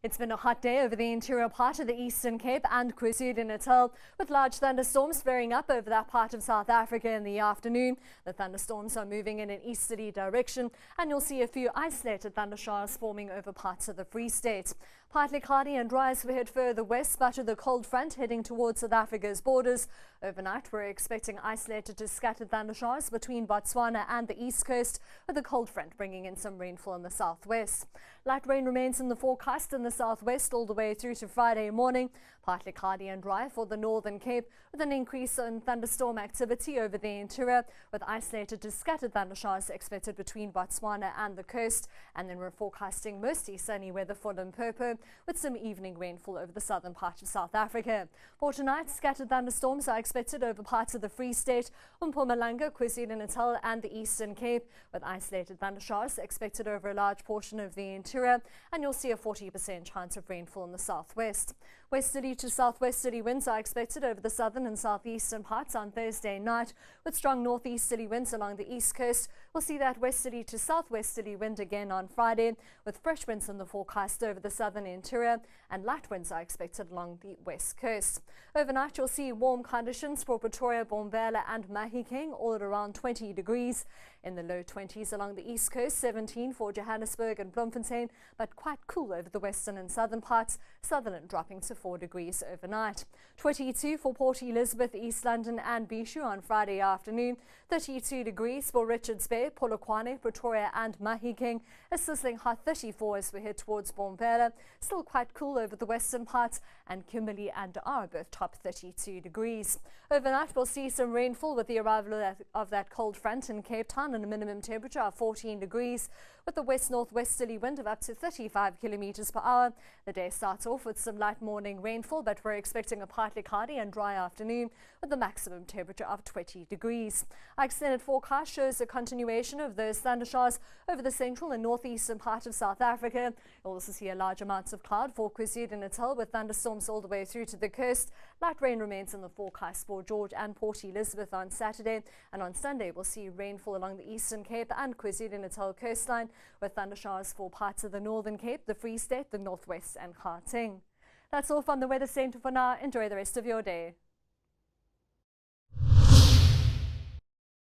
It's been a hot day over the interior part of the Eastern Cape and KwaZulu-Natal, with large thunderstorms flaring up over that part of South Africa in the afternoon. The thunderstorms are moving in an easterly direction, and you'll see a few isolated thundershowers forming over parts of the Free State. Partly cloudy and dry as we head further west, but with a cold front heading towards South Africa's borders. Overnight, we're expecting isolated to scattered thundershowers between Botswana and the east coast, with a cold front bringing in some rainfall in the southwest. Light rain remains in the forecast in the southwest all the way through to Friday morning. Partly cloudy and dry for the Northern Cape, with an increase in thunderstorm activity over the interior, with isolated to scattered thundershowers expected between Botswana and the coast. And then we're forecasting mostly sunny weather for Limpopo, with some evening rainfall over the southern part of South Africa. For tonight, scattered thunderstorms are expected over parts of the Free State, Mpumalanga, KwaZulu-Natal and the Eastern Cape, with isolated thundershowers expected over a large portion of the interior, and you'll see a 40% chance of rainfall in the southwest. Westerly to southwesterly winds are expected over the southern and southeastern parts on Thursday night, with strong northeasterly winds along the east coast. We'll see that westerly to southwesterly wind again on Friday, with fresh winds in the forecast over the southern interior, and light winds are expected along the west coast. Overnight, you'll see warm conditions for Pretoria, Bombela and Mahikeng, all at around 20 degrees. In the low 20s along the east coast, 17 for Johannesburg and Bloemfontein, but quite cool over the western and southern parts, Sutherland dropping to 4 degrees overnight. 22 for Port Elizabeth, East London and Bishu on Friday afternoon. 32 degrees for Richards Bay, Polokwane, Pretoria and Mahikeng. A sizzling hot 34 as we head towards Bombela. Still quite cool over the western parts, and Kimberley and Ar both top 32 degrees. Overnight, we'll see some rainfall with the arrival of that cold front in Cape Town, and a minimum temperature of 14 degrees, with the west-northwesterly wind of up to 35 kilometers per hour. The day starts off with some light morning rainfall, but we're expecting a partly cloudy and dry afternoon with a maximum temperature of 20 degrees. Our extended forecast shows a continuation of those thundershowers over the central and northeastern part of South Africa. You'll also see a large amounts of cloud for KwaZulu-Natal, with thunderstorms all the way through to the coast. Light rain remains in the forecast for George and Port Elizabeth on Saturday, and on Sunday we'll see rainfall along the Eastern Cape and KwaZulu-Natal coastline, with thundershowers for parts of the Northern Cape, the Free State, the Northwest and Gauteng. That's all from the Weather Centre for now. Enjoy the rest of your day.